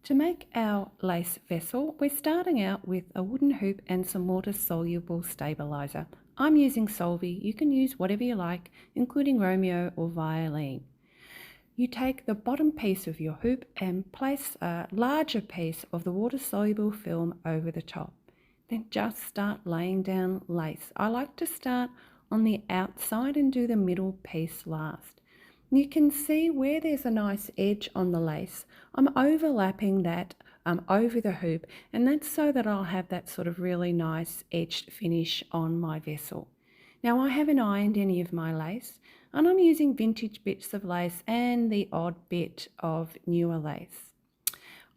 To make our lace vessel, we're starting out with a wooden hoop and some water-soluble stabiliser. I'm using Solvay. You can use whatever you like, including Romeo or Violin. You take the bottom piece of your hoop and place a larger piece of the water-soluble film over the top. Then just start laying down lace. I like to start on the outside and do the middle piece last. You can see where there's a nice edge on the lace. I'm overlapping that over the hoop, and that's so that I'll have that sort of really nice edged finish on my vessel. Now I haven't ironed any of my lace, and I'm using vintage bits of lace and the odd bit of newer lace.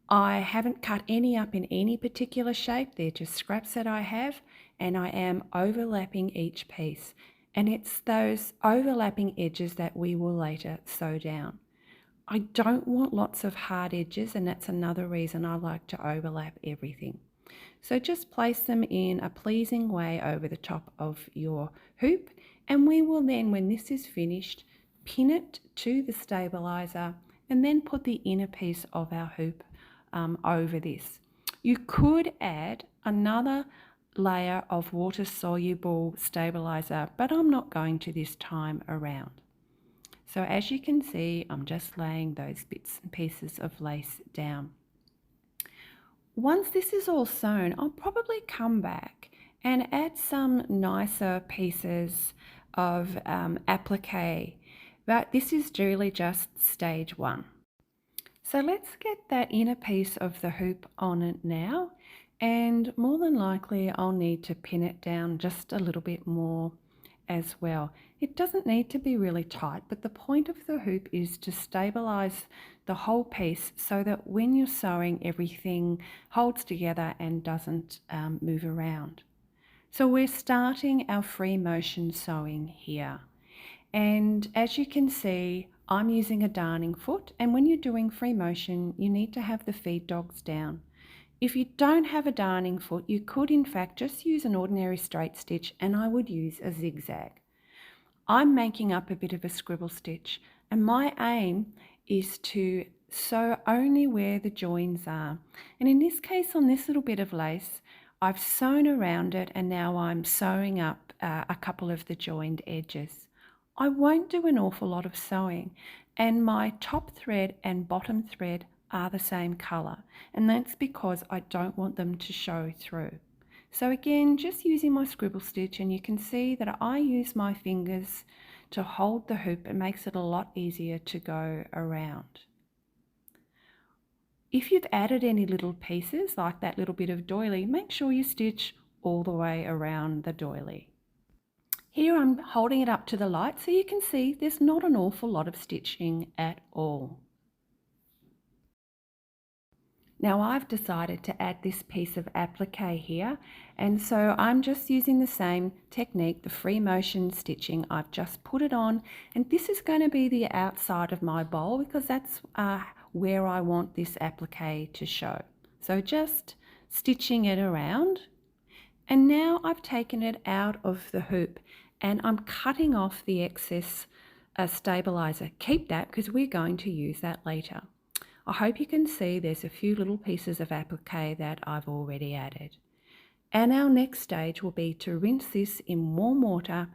I haven't cut any up in any particular shape, they're just scraps that I have, and I am overlapping each piece. And it's those overlapping edges that we will later sew down. I don't want lots of hard edges, and that's another reason I like to overlap everything. So just place them in a pleasing way over the top of your hoop, and we will then, when this is finished, pin it to the stabilizer and then put the inner piece of our hoop over this. You could add another layer of water-soluble stabilizer, but I'm not going to this time around. So as you can see, I'm just laying those bits and pieces of lace down. Once this is all sewn, I'll probably come back and add some nicer pieces of applique, but this is really just stage one. So let's get that inner piece of the hoop on it now, and more than likely I'll need to pin it down just a little bit more as well. It doesn't need to be really tight, but the point of the hoop is to stabilize the whole piece so that when you're sewing, everything holds together and doesn't move around. So we're starting our free motion sewing here. And as you can see, I'm using a darning foot, and when you're doing free motion, you need to have the feed dogs down. If you don't have a darning foot, you could in fact just use an ordinary straight stitch, and I would use a zigzag. I'm making up a bit of a scribble stitch, and my aim is to sew only where the joins are. And in this case, on this little bit of lace, I've sewn around it, and now I'm sewing up a couple of the joined edges. I won't do an awful lot of sewing, and my top thread and bottom thread are the same colour, and that's because I don't want them to show through. So again, just using my scribble stitch, and you can see that I use my fingers to hold the hoop. It makes it a lot easier to go around. If you've added any little pieces like that little bit of doily, make sure you stitch all the way around the doily. Here I'm holding it up to the light so you can see there's not an awful lot of stitching at all. Now I've decided to add this piece of applique here, and so I'm just using the same technique, the free motion stitching. I've just put it on, and this is going to be the outside of my bowl because that's where I want this applique to show. So just stitching it around. And now I've taken it out of the hoop and I'm cutting off the excess stabilizer. Keep that because we're going to use that later. I hope you can see there's a few little pieces of applique that I've already added. And our next stage will be to rinse this in warm water,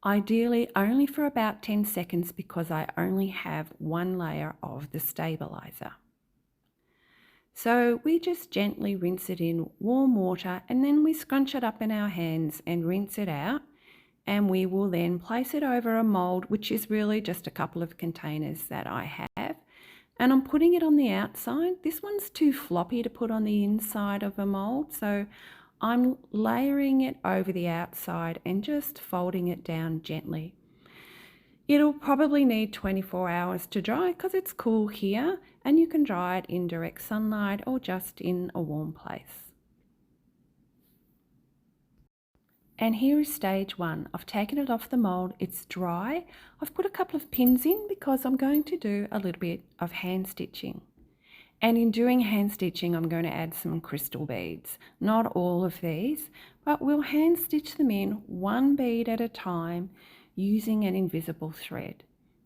ideally only for about 10 seconds because I only have one layer of the stabilizer. So we just gently rinse it in warm water, and then we scrunch it up in our hands and rinse it out, and we will then place it over a mold, which is really just a couple of containers that I have, and I'm putting it on the outside. This one's too floppy to put on the inside of a mold, so I'm layering it over the outside and just folding it down gently. It'll probably need 24 hours to dry because it's cool here, and you can dry it in direct sunlight or just in a warm place. And here is stage one. I've taken it off the mold, it's dry. I've put a couple of pins in because I'm going to do a little bit of hand stitching. And in doing hand stitching, I'm going to add some crystal beads. Not all of these, but we'll hand stitch them in one bead at a time using an invisible thread.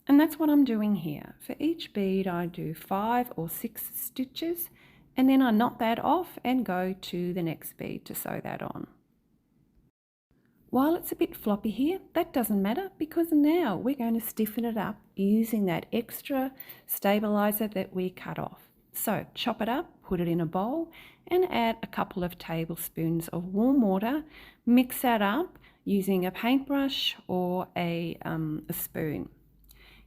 And that's what I'm doing here. For each bead I do 5 or 6 stitches, And then I knot that off and go to the next bead to sew that on. While it's a bit floppy here, that doesn't matter because now we're going to stiffen it up using that extra stabilizer that we cut off. So chop it up, put it in a bowl and add a couple of tablespoons of warm water. Mix that up using a paintbrush or a spoon.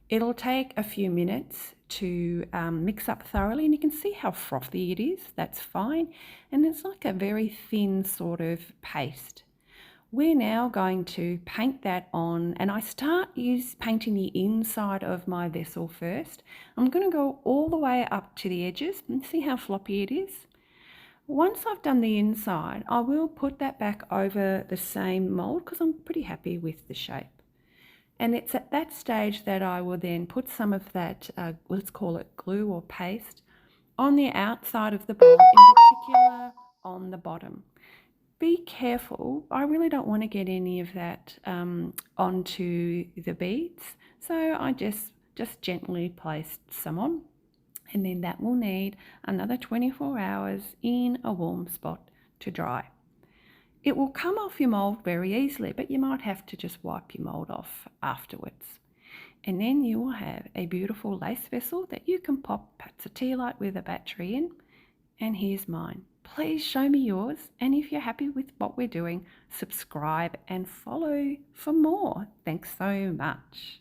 It'll take a few minutes to mix up thoroughly, and you can see how frothy it is. That's fine. And it's like a very thin sort of paste. We're now going to paint that on, and I start painting the inside of my vessel first. I'm going to go all the way up to the edges and see how floppy it is. Once I've done the inside, I will put that back over the same mold because I'm pretty happy with the shape. And it's at that stage that I will then put some of that, let's call it glue or paste, on the outside of the bowl, in particular on the bottom. Be careful, I really don't want to get any of that onto the beads, so I just gently placed some on, and then that will need another 24 hours in a warm spot to dry. It will come off your mold very easily, but you might have to just wipe your mold off afterwards. And then you will have a beautiful lace vessel that you can pop perhaps a tea light with a battery in. And here's mine. Please show me yours. And if you're happy with what we're doing, subscribe and follow for more. Thanks so much.